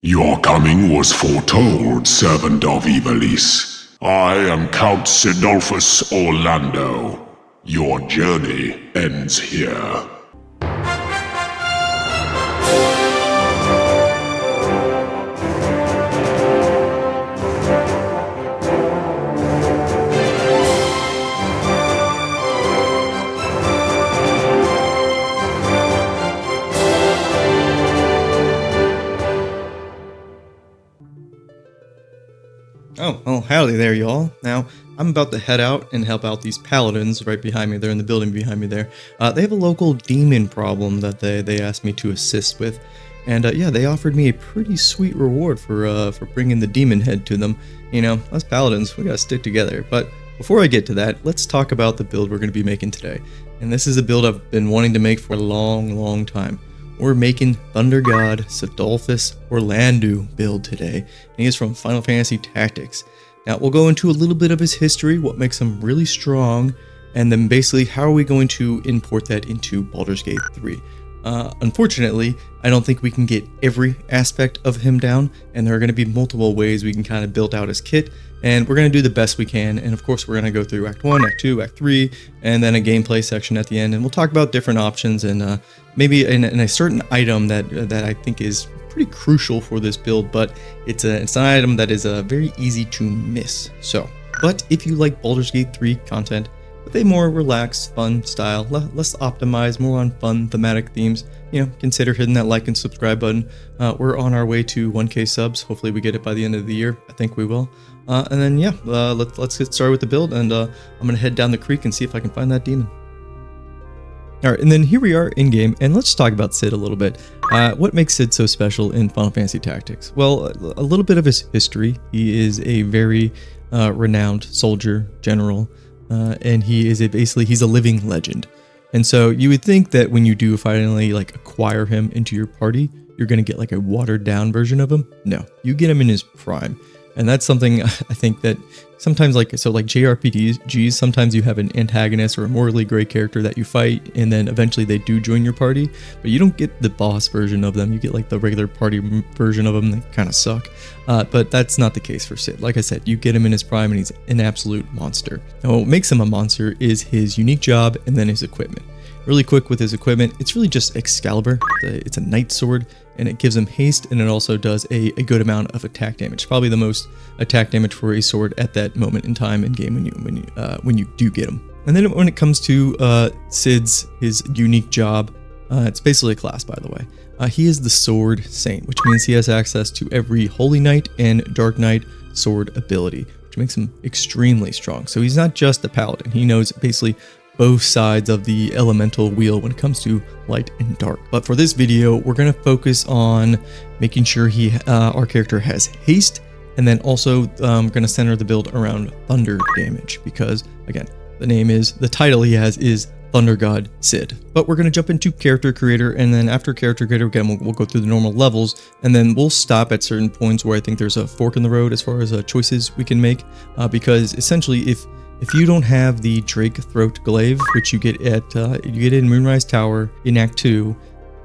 Your coming was foretold, servant of Lvls. I am Count Cidolfus Orlandeau. Your journey ends here. Oh, well, howdy there, y'all. Now, I'm about to head out and help out these paladins right behind me. They're in the building behind me there. They have a local demon problem that they asked me to assist with. And yeah, they offered me a pretty sweet reward for bringing the demon head to them. You know, us paladins, we gotta stick together. But before I get to that, let's talk about the build we're gonna be making today. And this is a build I've been wanting to make for a long time. We're making Thunder God Cidolfus Orlandeau build today, and he is from Final Fantasy Tactics. Now, we'll go into a little bit of his history, what makes him really strong, and then basically how are we going to import that into Baldur's Gate 3. Unfortunately, I don't think we can get every aspect of him down, and there are going to be multiple ways we can kind of build out his kit, and we're going to do the best we can. And of course, we're going to go through Act 1, Act 2, Act 3, and then a gameplay section at the end, and we'll talk about different options and maybe in a certain item that I think is pretty crucial for this build, but it's an item that is very easy to miss. But if you like Baldur's Gate 3 content with a more relaxed, fun style, less optimized, more on fun thematic themes, you know, consider hitting that like and subscribe button. We're on our way to 1K subs. Hopefully we get it by the end of the year. I think we will. And then yeah, let's get started with the build, and I'm gonna head down the creek and see if I can find that demon. Alright, and then here we are in game, and let's talk about Cid a little bit. What makes Cid so special in Final Fantasy Tactics? Well, a little bit of his history. He is a very renowned soldier, general, and he is he's a living legend. And so you would think that when you do finally like acquire him into your party, you're going to get like a watered down version of him. No, you get him in his prime. And that's something I think that sometimes like JRPGs, sometimes you have an antagonist or a morally gray character that you fight, and then eventually they do join your party, but you don't get the boss version of them. You get like the regular party version of them that kind of suck. But that's not the case for Cid. Like I said, you get him in his prime and he's an absolute monster. Now what makes him a monster is his unique job and then his equipment. Really quick with his equipment, it's really just Excalibur. It's a knight sword, and it gives him haste, and it also does a good amount of attack damage. Probably the most attack damage for a sword at that moment in time in game when you do get him. And then when it comes to his unique job, it's basically a class, by the way. He is the Sword Saint, which means he has access to every Holy Knight and Dark Knight sword ability, which makes him extremely strong. So he's not just a paladin. He knows basically both sides of the elemental wheel when it comes to light and dark. But for this video, we're going to focus on making sure our character has haste, and then also going to center the build around thunder damage, because again, the title he has is Thunder God Cid. But we're going to jump into character creator, and then after character creator, again, we'll go through the normal levels, and then we'll stop at certain points where I think there's a fork in the road as far as choices we can make, because essentially if you don't have the Drake Throat Glaive, which you get in Moonrise Tower in Act 2,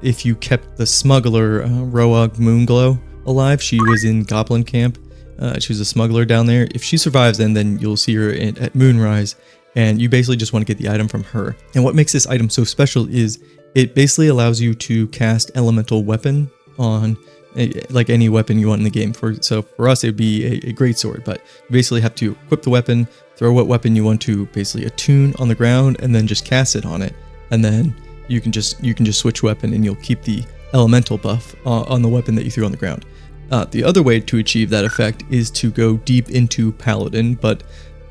if you kept the smuggler Roa Moonglow alive, she was in Goblin Camp. She was a smuggler down there. If she survives, then you'll see her at Moonrise, and you basically just want to get the item from her. And what makes this item so special is it basically allows you to cast elemental weapon on like any weapon you want in the game. So for us, it would be a greatsword, but you basically have to equip the weapon, throw what weapon you want to basically attune on the ground, and then just cast it on it, and then you can just switch weapon, and you'll keep the elemental buff on the weapon that you threw on the ground. The other way to achieve that effect is to go deep into Paladin, but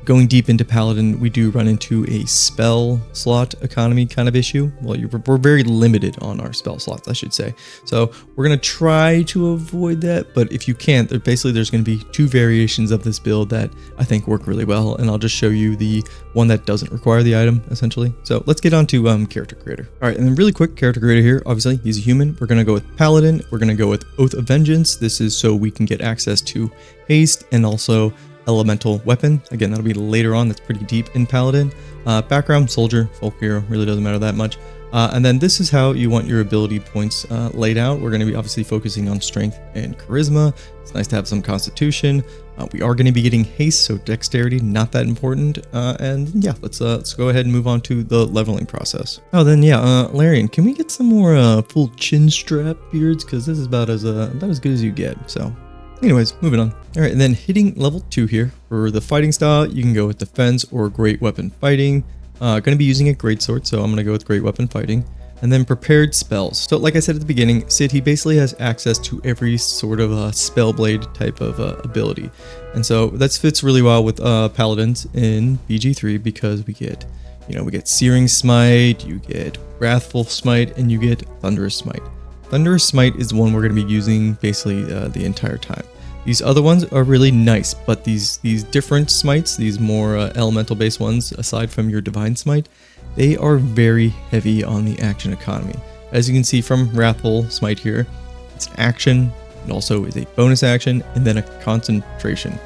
going deep into Paladin, we do run into a spell slot economy kind of issue. Well, we're very limited on our spell slots, I should say. So we're going to try to avoid that, but if you can't, there's going to be two variations of this build that I think work really well, and I'll just show you the one that doesn't require the item, essentially. So let's get on to character creator. All right, and then really quick, character creator here, obviously, he's a human. We're going to go with Paladin. We're going to go with Oath of Vengeance. This is so we can get access to haste and also elemental weapon. Again, that'll be later on. That's pretty deep in Paladin. Background, soldier, folk hero, really doesn't matter that much. And then this is how you want your ability points laid out. We're going to be obviously focusing on strength and charisma. It's nice to have some constitution. We are going to be getting haste, so dexterity, not that important. And yeah, let's go ahead and move on to the leveling process. Oh, then yeah, Larian, can we get some more full chin strap beards? Because this is about as good as you get. So anyways, moving on. All right, and then hitting level 2 here. For the fighting style, you can go with defense or great weapon fighting. Going to be using a greatsword, so I'm going to go with great weapon fighting. And then prepared spells. So like I said at the beginning, Cid, he basically has access to every sort of spellblade type of ability. And so that fits really well with paladins in BG3 because we get, we get Searing Smite, you get Wrathful Smite, and you get Thunderous Smite. Thunderous Smite is the one we're going to be using basically the entire time. These other ones are really nice, but these different smites, these more elemental based ones, aside from your Divine Smite, they are very heavy on the action economy. As you can see from Wrathful Smite here, it's an action, it also is a bonus action, and then a concentration.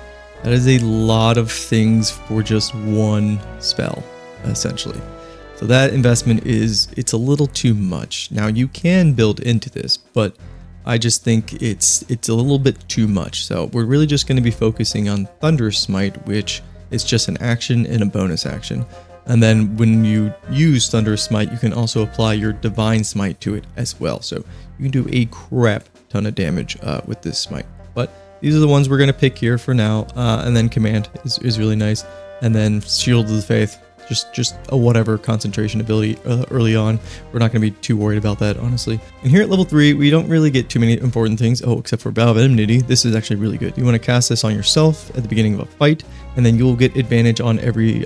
That is a lot of things for just one spell, essentially. So that investment it's a little too much. Now you can build into this, but I just think it's a little bit too much. So we're really just going to be focusing on Thunderous Smite, which is just an action and a bonus action. And then when you use Thunderous Smite, you can also apply your Divine Smite to it as well. So you can do a crap ton of damage with this Smite. But these are the ones we're going to pick here for now. And then Command is really nice. And then Shield of the Faith, just a whatever concentration ability early on. We're not going to be too worried about that, honestly. And here at level 3, we don't really get too many important things. Oh, except for Bow of Enmity. This is actually really good. You want to cast this on yourself at the beginning of a fight, and then you'll get advantage on every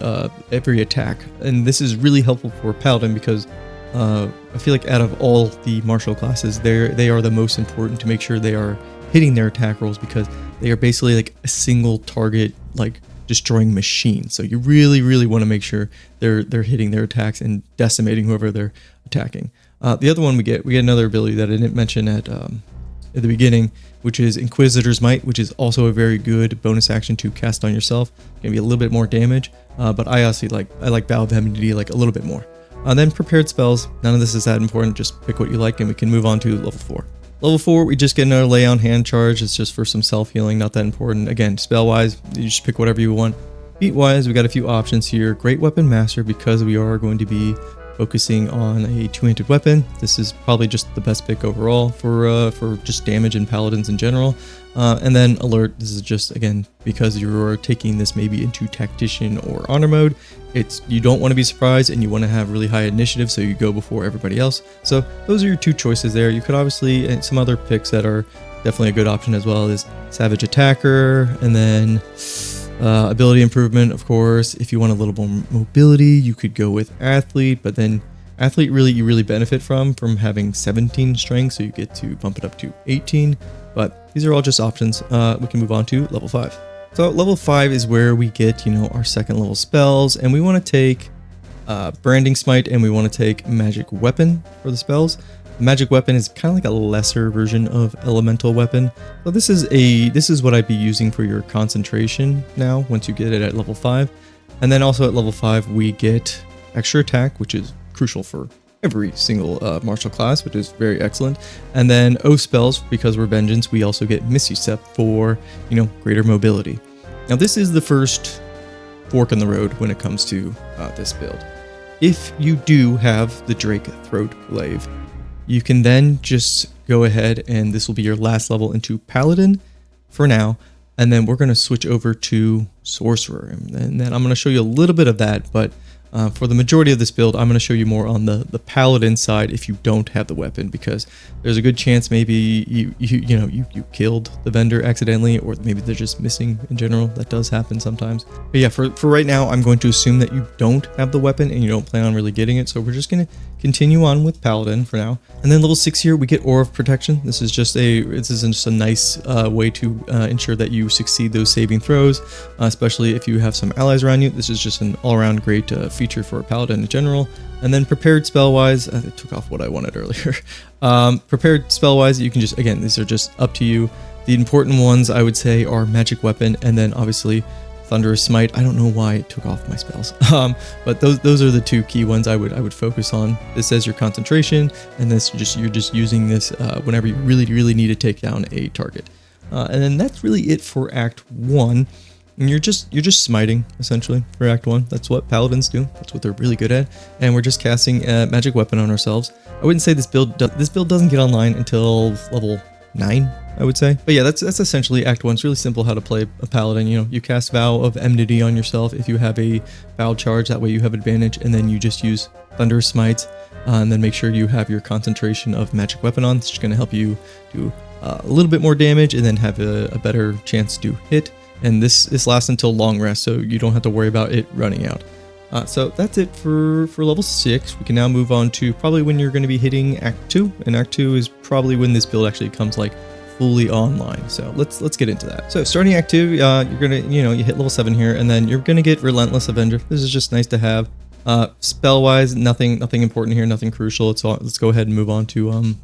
attack. And this is really helpful for Paladin because I feel like out of all the martial classes, they are the most important to make sure they are hitting their attack rolls because they are basically like a single target, like destroying machine. So you really want to make sure they're hitting their attacks and decimating whoever they're attacking. The other one we get another ability that I didn't mention at the beginning, which is Inquisitor's Might, which is also a very good bonus action to cast on yourself. Gonna be a little bit more damage, but I like Bow of Enmity like a little bit more. Then prepared spells. None of this is that important. Just pick what you like, and we can move on to level 4. Level 4, we just get another Lay on Hand charge. It's just for some self-healing, not that important. Again, spell-wise, you just pick whatever you want. Feat-wise, we got a few options here. Great Weapon Master, because we are going to be focusing on a two-handed weapon. This is probably just the best pick overall for just damage and paladins in general. And then Alert, this is just, again, because you're taking this maybe into Tactician or Honor mode. You don't want to be surprised and you want to have really high initiative, so you go before everybody else. So those are your two choices there. You could obviously, some other picks that are definitely a good option as well is Savage Attacker, and then ability improvement, of course. If you want a little more mobility, you could go with Athlete, but then Athlete you really benefit from having 17 strength, so you get to bump it up to 18. But these are all just options. We can move on to level 5. So level 5 is where we get, our second level spells, and we want to take Branding Smite, and we want to take Magic Weapon for the spells. Magic Weapon is kind of like a lesser version of Elemental Weapon. So this is what I'd be using for your concentration now, once you get it at level 5. And then also at level 5, we get Extra Attack, which is crucial for every single martial class, which is very excellent. And then Oath spells, because we're Vengeance, we also get Misty Step for, greater mobility. Now this is the first fork in the road when it comes to this build. If you do have the Drake Throat Glaive, you can then just go ahead, and this will be your last level into Paladin for now, and then we're going to switch over to Sorcerer, and then I'm going to show you a little bit of that, but for the majority of this build, I'm going to show you more on the Paladin side if you don't have the weapon, because there's a good chance maybe you killed the vendor accidentally, or maybe they're just missing in general. That does happen sometimes. But yeah, for right now, I'm going to assume that you don't have the weapon and you don't plan on really getting it, so we're just going to continue on with Paladin for now. And then level 6 here, we get Aura of Protection. This is just a nice way to ensure that you succeed those saving throws, especially if you have some allies around you. This is just an all-around great feature for a Paladin in general. And then prepared spell-wise, I took off what I wanted earlier. Prepared spell-wise, you can just, again, these are just up to you. The important ones, I would say, are Magic Weapon, and then obviously Thunderous Smite. I don't know why it took off my spells, but those are the two key ones I would focus on. This says your concentration, and this you're just using this whenever you really need to take down a target. And then that's really it for Act 1. And you're just smiting essentially for Act 1. That's what paladins do. That's what they're really good at. And we're just casting a magic weapon on ourselves. I wouldn't say this build doesn't get online until level 9, I would say. But yeah, that's essentially Act 1. It's really simple how to play a paladin. You know, you cast Vow of Enmity on yourself if you have a Vow charge. That way you have advantage, and then you just use Thunderous Smites, and then make sure you have your concentration of magic weapon on. It's just going to help you do a little bit more damage, and then have a better chance to hit. And this lasts until long rest, so you don't have to worry about it running out. So that's it for level 6. We can now move on to probably when you're going to be hitting Act 2, and Act 2 is probably when this build actually comes like fully online. So let's get into that. So starting Act 2, you're gonna you hit level 7 here, and then you're gonna get Relentless Avenger. This is just nice to have. Spell wise, nothing important here, nothing crucial. Let's go ahead and move on to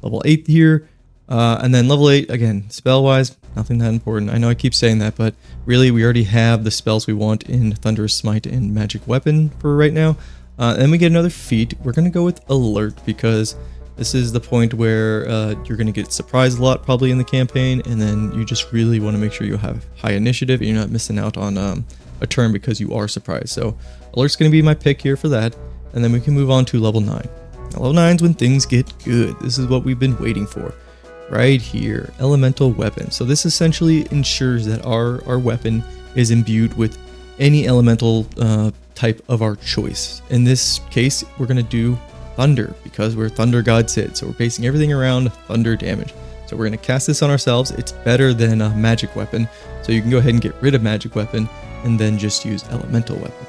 level 8 here. And then level 8, again, spell-wise, nothing that important. I know I keep saying that, but really we already have the spells we want in Thunderous Smite and Magic Weapon for right now. Then we get another feat. We're going to go with Alert, because this is the point where you're going to get surprised a lot probably in the campaign, and then you just really want to make sure you have high initiative and you're not missing out on a turn because you are surprised. So Alert's going to be my pick here for that. And then we can move on to level 9. Now, level 9 is when things get good. This is what we've been waiting for. Right here, Elemental Weapon. So this essentially ensures that our weapon is imbued with any elemental type of our choice. In this case, we're going to do Thunder, because we're Thunder God Cid. So we're basing everything around thunder damage. So we're going to cast this on ourselves. It's better than a Magic Weapon. So you can go ahead and get rid of Magic Weapon and then just use Elemental Weapon.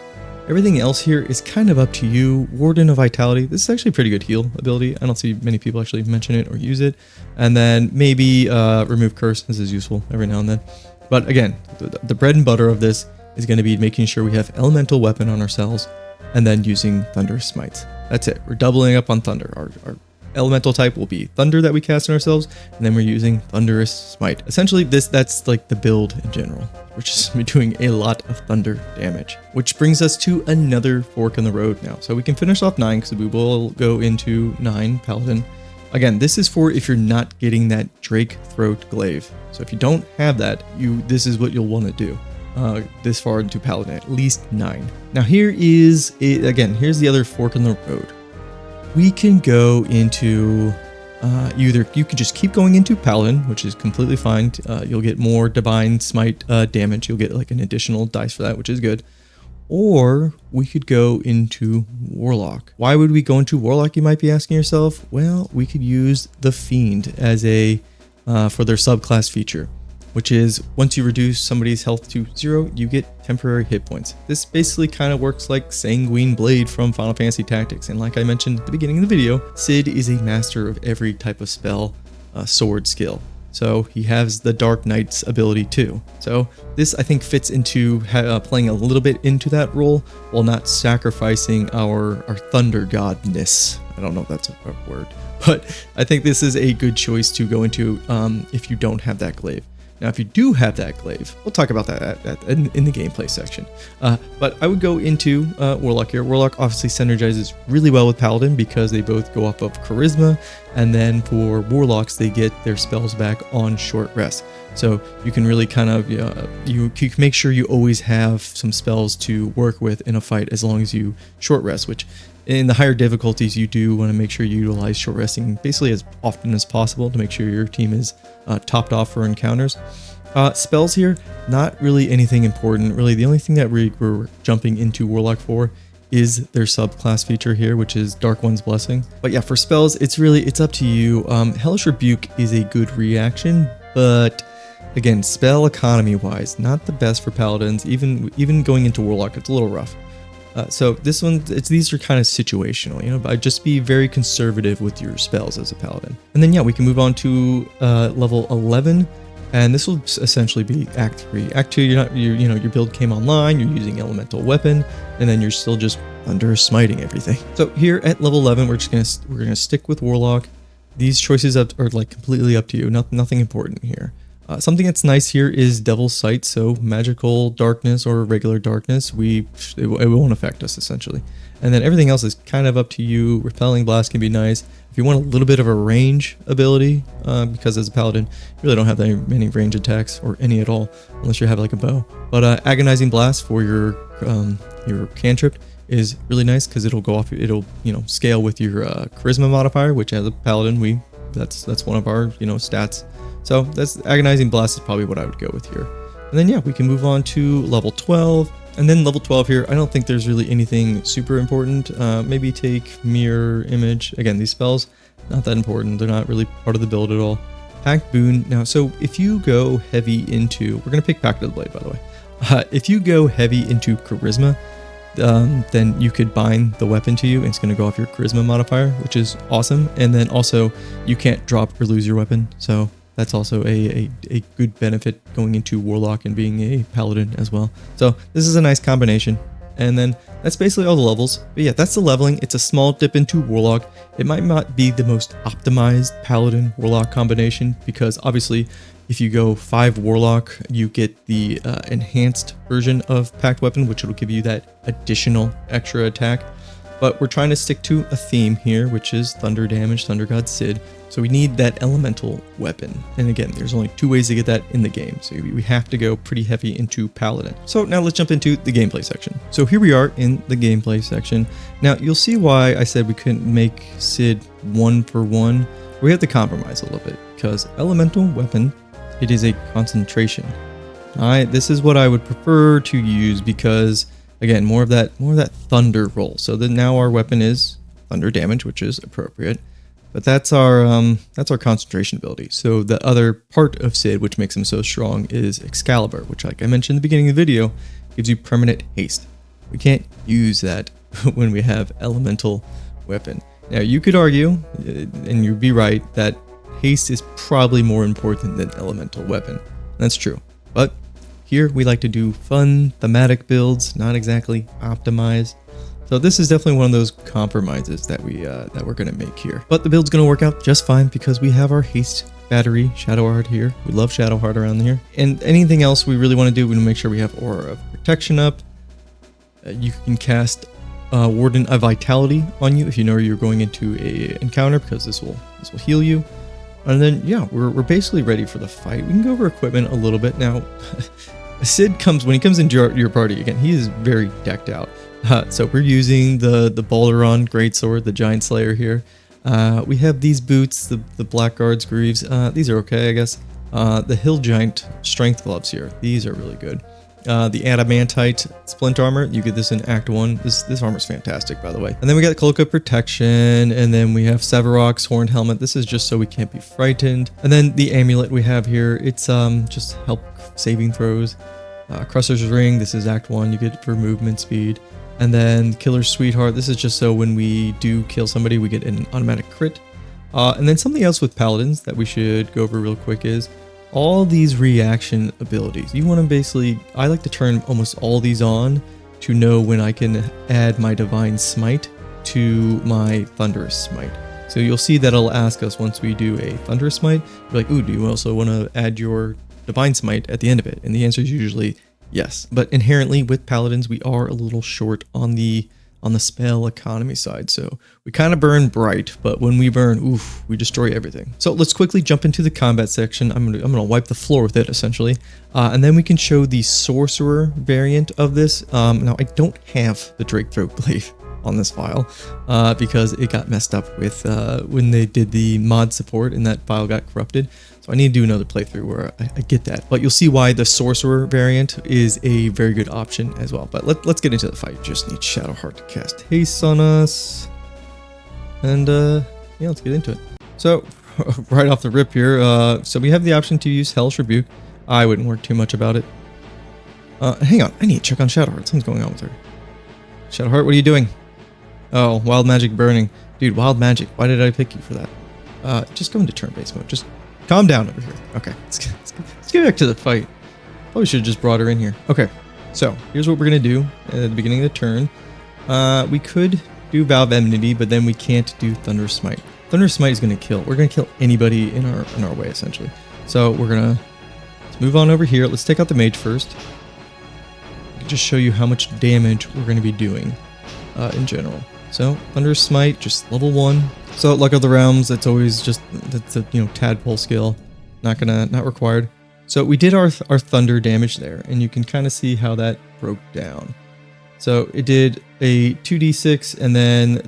Everything else here is kind of up to you. Warden of Vitality. This is actually a pretty good heal ability. I don't see many people actually mention it or use it. And then maybe Remove Curse. This is useful every now and then. But again, the bread and butter of this is going to be making sure we have Elemental Weapon on ourselves and then using Thunderous Smites. That's it. We're doubling up on Thunder. Our elemental type will be Thunder that we cast on ourselves, and then we're using Thunderous Smite. Essentially, that's like the build in general. We're just doing a lot of thunder damage, which brings us to another fork in the road now. So we can finish off 9, because we will go into 9 Paladin. Again, this is for if you're not getting that Drake Throat Glaive. So if you don't have that, this is what you'll want to do. This far into Paladin, at least 9. Now here's the other fork in the road. We can go into you can just keep going into Paladin, which is completely fine. You'll get more Divine Smite damage. You'll get like an additional dice for that, which is good. Or we could go into Warlock. Why would we go into Warlock, you might be asking yourself? Well, we could use the Fiend as a for their subclass feature, which is once you reduce somebody's health to 0, you get temporary hit points. This basically kind of works like Sanguine Blade from Final Fantasy Tactics. And like I mentioned at the beginning of the video, Cid is a master of every type of spell, sword skill. So he has the Dark Knight's ability too. So this I think fits into playing a little bit into that role while not sacrificing our Thunder Godness. I don't know if that's a word, but I think this is a good choice to go into if you don't have that glaive. Now, if you do have that glaive, we'll talk about that in the gameplay section. But I would go into Warlock here. Warlock obviously synergizes really well with Paladin because they both go off of Charisma. And then for Warlocks, they get their spells back on short rest. So you can really kind of, you can make sure you always have some spells to work with in a fight as long as you short rest, which in the higher difficulties, you do want to make sure you utilize short resting basically as often as possible to make sure your team is topped off for encounters. Spells here, not really anything important. Really, the only thing that we're jumping into Warlock for is their subclass feature here, which is Dark One's Blessing. But yeah, for spells, it's up to you. Hellish Rebuke is a good reaction, but again, spell economy wise, not the best for paladins. Even going into Warlock, it's a little rough. So this one, these are kind of situational, but just be very conservative with your spells as a paladin. And then yeah, we can move on to level 11, and this will essentially be Act 3. Act 2, your build came online, you're using Elemental Weapon, and then you're still just Thunder Smiting everything. So here at level 11, we're gonna stick with Warlock. These choices are like completely up to you. Nothing important here. Something that's nice here is Devil's Sight, so magical darkness or regular darkness, it won't affect us essentially. And then everything else is kind of up to you. Repelling Blast can be nice. If you want a little bit of a range ability, because as a paladin, you really don't have that many range attacks, or any at all, unless you have like a bow. But Agonizing Blast for your cantrip is really nice because it'll go off. It'll scale with your charisma modifier, which as a paladin that's one of our stats. So that's Agonizing Blast is probably what I would go with here. And then yeah, we can move on to level 12. And then level 12 here, I don't think there's really anything super important. Maybe take Mirror Image. Again, these spells, not that important. They're not really part of the build at all. Pact Boon. Now, so if you go heavy into, we're going to pick Pact of the Blade, by the way. If you go heavy into Charisma, then you could bind the weapon to you, and it's going to go off your Charisma modifier, which is awesome. And then also, you can't drop or lose your weapon, so that's also a good benefit going into Warlock and being a Paladin as well. So this is a nice combination. And then that's basically all the levels. But yeah, that's the leveling. It's a small dip into Warlock. It might not be the most optimized Paladin Warlock combination, because obviously if you go 5 Warlock, you get the enhanced version of Pact Weapon, which will give you that additional extra attack. But we're trying to stick to a theme here, which is Thunder damage, Thunder God Cid. So we need that elemental weapon. And again, there's only 2 ways to get that in the game. So we have to go pretty heavy into Paladin. So now let's jump into the gameplay section. So here we are in the gameplay section. Now you'll see why I said we couldn't make Cid 1-for-1. We have to compromise a little bit, because elemental weapon, it is a concentration. Alright, this is what I would prefer to use, because again, more of that thunder roll. So then now our weapon is thunder damage, which is appropriate. But that's our concentration ability. So the other part of Cid, which makes him so strong, is Excalibur, which, like I mentioned in the beginning of the video, gives you permanent haste. We can't use that when we have elemental weapon. Now you could argue, and you'd be right, that haste is probably more important than elemental weapon. That's true. But here we like to do fun, thematic builds, not exactly optimized. So this is definitely one of those compromises that we're gonna make here. But the build's gonna work out just fine, because we have our haste battery, Shadowheart here. We love Shadowheart around here. And anything else we really want to do, we want to make sure we have Aura of Protection up. You can cast Warden of Vitality on you if you know you're going into a encounter, because this will heal you. And then yeah, we're basically ready for the fight. We can go over equipment a little bit now. Cid when he comes into your party again, he is very decked out. So we're using the Baldur Greatsword, the Giant Slayer here. We have these boots, the Blackguard's Greaves. These are okay, I guess. The Hill Giant Strength Gloves here. These are really good. The Adamantite Splint Armor, you get this in Act 1. This armor's fantastic, by the way. And then we got Cloak of Protection, and then we have Sevarok's Horned Helmet. This is just so we can't be frightened. And then the Amulet we have here, it's just help saving throws. Crusher's Ring, this is Act 1, you get it for movement speed. And then Killer's Sweetheart, this is just so when we do kill somebody, we get an automatic crit. And then something else with Paladins that we should go over real quick is all these reaction abilities. You want to basically, I like to turn almost all these on to know when I can add my Divine Smite to my Thunderous Smite. So you'll see that it'll ask us once we do a Thunderous Smite, be like, ooh, do you also want to add your Divine Smite at the end of it? And the answer is usually yes. But inherently with Paladins, we are a little short on the spell economy side. So we kind of burn bright, but when we burn, oof, we destroy everything. So let's quickly jump into the combat section. I'm gonna wipe the floor with it essentially. And then we can show the sorcerer variant of this. Now I don't have the Drake Throat Glaive on this file because it got messed up with when they did the mod support and that file got corrupted. So I need to do another playthrough where I get that. But you'll see why the sorcerer variant is a very good option as well. But let's get into the fight. Just need Shadowheart to cast haste on us. And yeah, let's get into it. So right off the rip here, so we have the option to use Hellish Rebuke. I wouldn't worry too much about it. Hang on, I need to check on Shadowheart. Something's going on with her. Shadowheart, what are you doing? Oh, Wild Magic Burning. Dude, Wild Magic, why did I pick you for that? Just go into turn-based mode. Just calm down over here. Okay, let's get back to the fight. Probably should have just brought her in here. Okay, so here's what we're going to do at the beginning of the turn. We could do Vow of Enmity, but then we can't do Thunder Smite. Thunder Smite is going to kill. We're going to kill anybody in our way, essentially. So we're going to move on over here. Let's take out the mage first. I can just show you how much damage we're going to be doing in general. So Thunder Smite, just level 1. So Luck of the Realms, that's always just, that's a, tadpole skill. Not required. So we did our thunder damage there, and you can kind of see how that broke down. So it did a 2d6, and then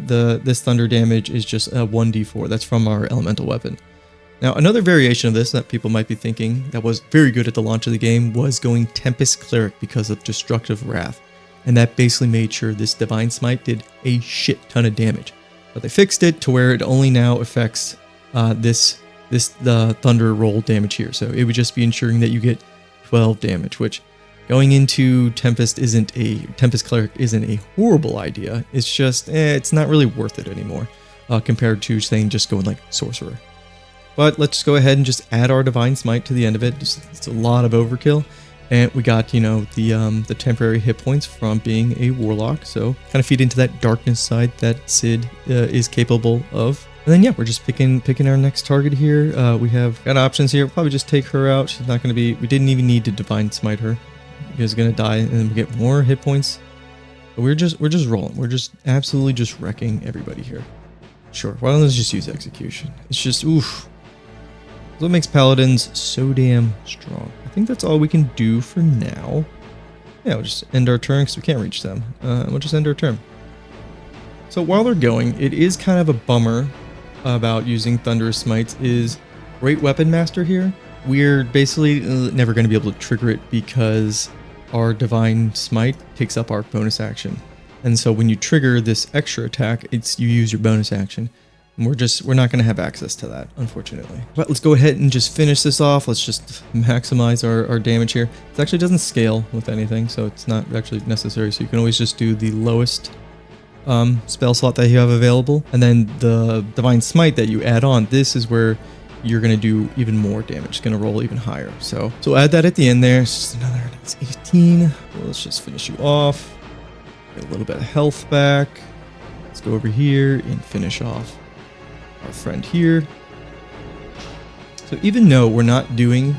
this thunder damage is just a 1d4. That's from our elemental weapon. Now, another variation of this that people might be thinking that was very good at the launch of the game was going Tempest Cleric because of Destructive Wrath. And that basically made sure this Divine Smite did a shit ton of damage. But they fixed it to where it only now affects the thunder roll damage here. So it would just be ensuring that you get 12 damage, which going into Tempest Cleric isn't a horrible idea. It's just, it's not really worth it anymore compared to saying just going like Sorcerer. But let's go ahead and just add our Divine Smite to the end of it. It's a lot of overkill. And we got, the temporary hit points from being a Warlock. So kind of feed into that darkness side that Cid is capable of. And then, yeah, we're just picking our next target here. We have got options here. We'll probably just take her out. She's not going to be... We didn't even need to Divine Smite her. She's going to die, and then we get more hit points. But we're just rolling. We're just absolutely just wrecking everybody here. Sure, why don't we just use Execution? It's just, oof. That's what makes Paladins so damn strong. I think that's all we can do for now. Yeah, we'll just end our turn because we can't reach them. We'll just end our turn. So while they're going, it is kind of a bummer about using Thunderous Smites is Great Weapon Master here. We're basically never going to be able to trigger it because our Divine Smite takes up our bonus action. And so when you trigger this extra attack, you use your bonus action. And we're not going to have access to that, unfortunately. But let's go ahead and just finish this off. Let's just maximize our damage here. It actually doesn't scale with anything, so it's not actually necessary. So you can always just do the lowest spell slot that you have available. And then the Divine Smite that you add on, this is where you're going to do even more damage. It's going to roll even higher. So add that at the end there. It's just another, it's 18. Well, let's just finish you off. Get a little bit of health back. Let's go over here and finish off our friend here. So even though we're not doing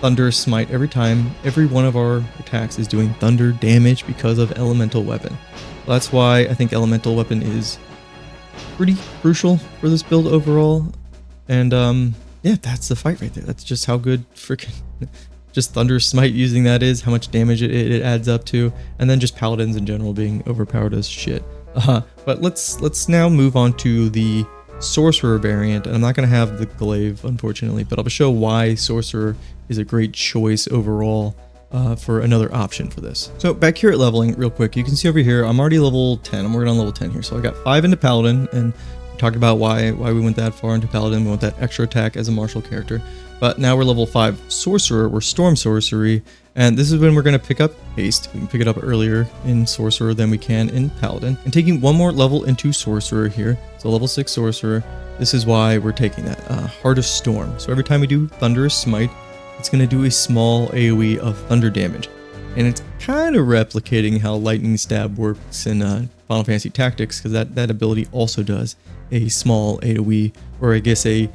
Thunder Smite every time, every one of our attacks is doing thunder damage because of Elemental Weapon. Well, that's why I think Elemental Weapon is pretty crucial for this build overall. And yeah, that's the fight right there. That's just how good freaking just Thunder Smite using that is, how much damage it adds up to, and then just Paladins in general being overpowered as shit. But let's now move on to the Sorcerer variant, and I'm not going to have the glaive, unfortunately, but I'll show why Sorcerer is a great choice overall for another option for this. So back here at leveling, real quick, you can see over here, I'm already level 10. I'm working on level 10 here. So I got 5 into Paladin, and we talked about why we went that far into Paladin. We want that extra attack as a martial character. But now we're level 5 Sorcerer, we're Storm Sorcery, and this is when we're going to pick up Haste. We can pick it up earlier in Sorcerer than we can in Paladin. And taking one more level into Sorcerer here, so level 6 Sorcerer, this is why we're taking that, Heart of Storm. So every time we do Thunderous Smite, it's going to do a small AoE of thunder damage. And it's kind of replicating how Lightning Stab works in Final Fantasy Tactics, because that ability also does a small AoE, or I guess a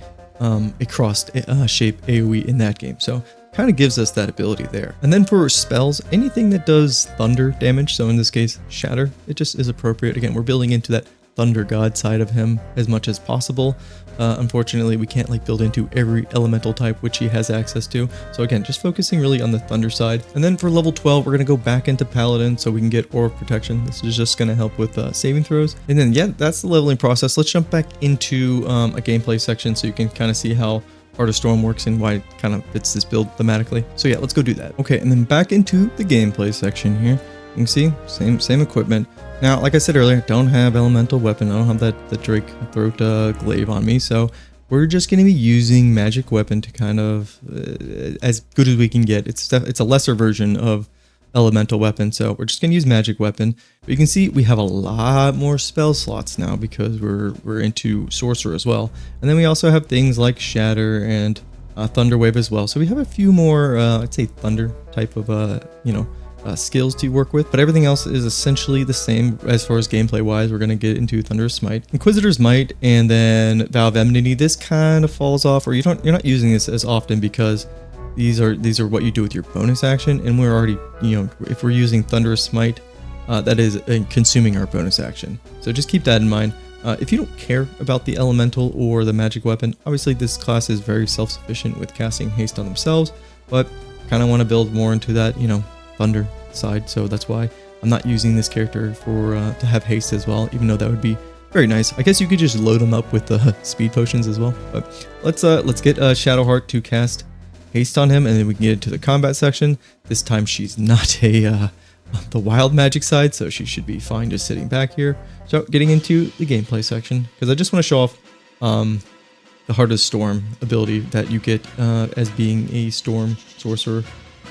crossed shape AoE in that game. So kind of gives us that ability there. And then for spells, anything that does thunder damage, so in this case Shatter, it just is appropriate. Again, we're building into that Thunder God side of him as much as possible. Unfortunately, we can't build into every elemental type which he has access to. So again, just focusing really on the thunder side. And then for level 12, we're going to go back into Paladin so we can get Aura of Protection. This is just going to help with saving throws. And then, yeah, that's the leveling process. Let's jump back into a gameplay section so you can kind of see how Heart of Storm works and why it kind of fits this build thematically. So yeah, let's go do that. Okay, and then back into the gameplay section here. You can see, same equipment. Now, like I said earlier, don't have Elemental Weapon. I don't have the Drake Throat glaive on me, so we're just going to be using Magic Weapon to kind of, as good as we can get. It's a lesser version of Elemental Weapon, so we're just going to use Magic Weapon. But you can see we have a lot more spell slots now because we're into Sorcerer as well. And then we also have things like Shatter and Thunder Wave as well. So we have a few more, I'd say, Thunder type of, skills to work with, but everything else is essentially the same as far as gameplay wise. We're going to get into Thunderous Smite, Inquisitor's Might, and then Vow of Enmity. This kind of falls off, or you're not using this as often because these are what you do with your bonus action, and we're already, if we're using Thunderous Smite, that is consuming our bonus action. So just keep that in mind. If you don't care about the elemental or the magic weapon, obviously this class is very self-sufficient with casting haste on themselves, but kind of want to build more into that, thunder side. So that's why I'm not using this character for to have haste as well, even though that would be very nice. I guess you could just load them up with the speed potions as well. But let's get Shadowheart to cast haste on him, and then we can get into the combat section. This time she's not the wild magic side, so she should be fine just sitting back here. So getting into the gameplay section, because I just want to show off the Heart of Storm ability that you get as being a storm sorcerer.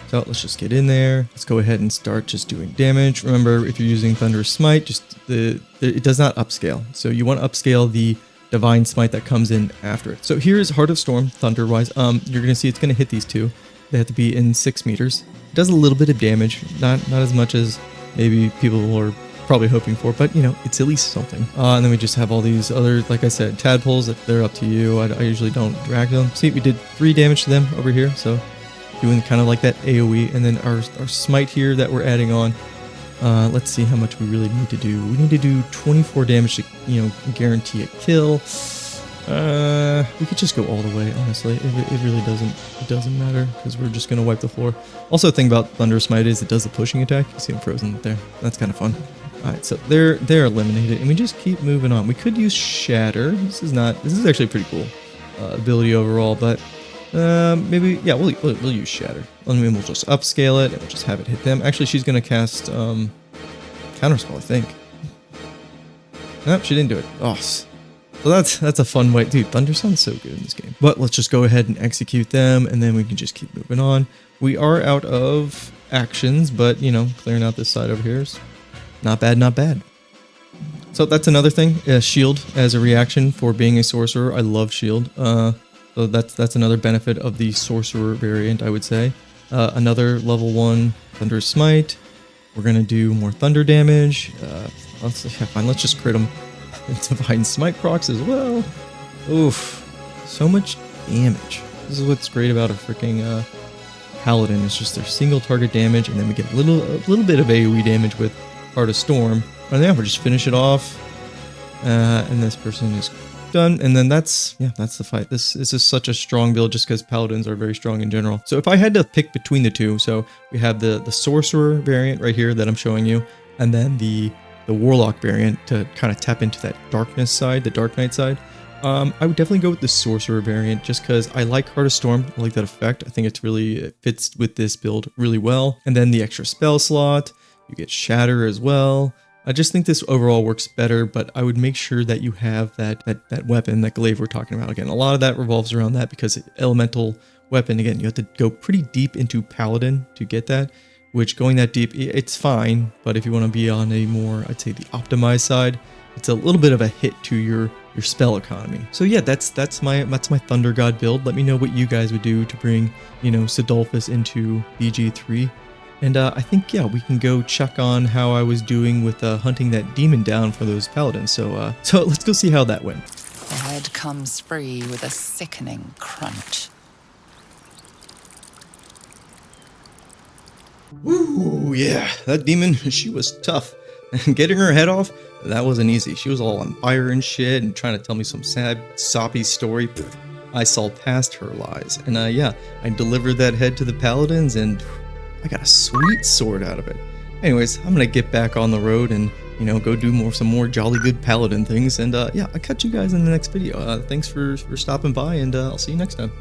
So let's just get in there. Let's go ahead and start just doing damage. Remember, if you're using Thunderous Smite, it does not upscale. So you want to upscale the Divine Smite that comes in after it. So here's Heart of Storm, thunder-wise. You're going to see it's going to hit these two. They have to be in 6 meters. It does a little bit of damage, not as much as maybe people are probably hoping for, but it's at least something. And then we just have all these other, like I said, tadpoles. That they're up to you. I usually don't drag them. See, we did 3 damage to them over here, so doing kind of like that AoE. And then our smite here that we're adding on. Let's see how much we really need to do. We need to do 24 damage to guarantee a kill. We could just go all the way, honestly. It really doesn't matter, because we're just going to wipe the floor. Also, the thing about Thunder Smite is it does the pushing attack. You see him frozen there. That's kind of fun. Alright, so they're eliminated, and we just keep moving on. We could use Shatter. This is actually a pretty cool ability overall, but maybe, yeah, we'll use Shatter. And then we'll just upscale it, and we'll just have it hit them. Actually, she's going to cast Counterspell, I think. Nope, she didn't do it. Oh, so that's a fun way. Dude, Thunder sounds so good in this game. But let's just go ahead and execute them, and then we can just keep moving on. We are out of actions, but, clearing out this side over here is not bad, not bad. So that's another thing. Shield as a reaction for being a sorcerer. I love shield. So that's another benefit of the sorcerer variant, I would say. Another level 1 Thunder Smite. We're going to do more thunder damage. Let's just crit them. Divine Smite procs as well. Oof. So much damage. This is what's great about a freaking Paladin. It's just their single target damage, and then we get a little bit of AoE damage with Heart of Storm. And then we'll just finish it off. And this person is done. And then that's the fight. This is such a strong build just because Paladins are very strong in general. So if I had to pick between the two, so we have the Sorcerer variant right here that I'm showing you, and then the Warlock variant to kind of tap into that darkness side, the Dark Knight side. I would definitely go with the Sorcerer variant just because I like Heart of Storm. I like that effect. I think it fits with this build really well. And then the extra spell slot, you get Shatter as well. I just think this overall works better, but I would make sure that you have that weapon, that glaive we're talking about. Again, a lot of that revolves around that because elemental weapon, again, you have to go pretty deep into Paladin to get that. Which going that deep, it's fine, but if you want to be on a more, I'd say the optimized side, it's a little bit of a hit to your spell economy. So yeah, that's my Thunder God build. Let me know what you guys would do to bring, Cidolfus into BG3. And I think, yeah, we can go check on how I was doing with hunting that demon down for those paladins. So let's go see how that went. The head comes free with a sickening crunch. Ooh, yeah, that demon, she was tough. And getting her head off, that wasn't easy. She was all on fire and shit and trying to tell me some sad, soppy story. I saw past her lies. And yeah, I delivered that head to the paladins and I got a sweet sword out of it. Anyways, I'm gonna get back on the road and, go do some more jolly good paladin things. And yeah, I'll catch you guys in the next video. Thanks for stopping by, and I'll see you next time.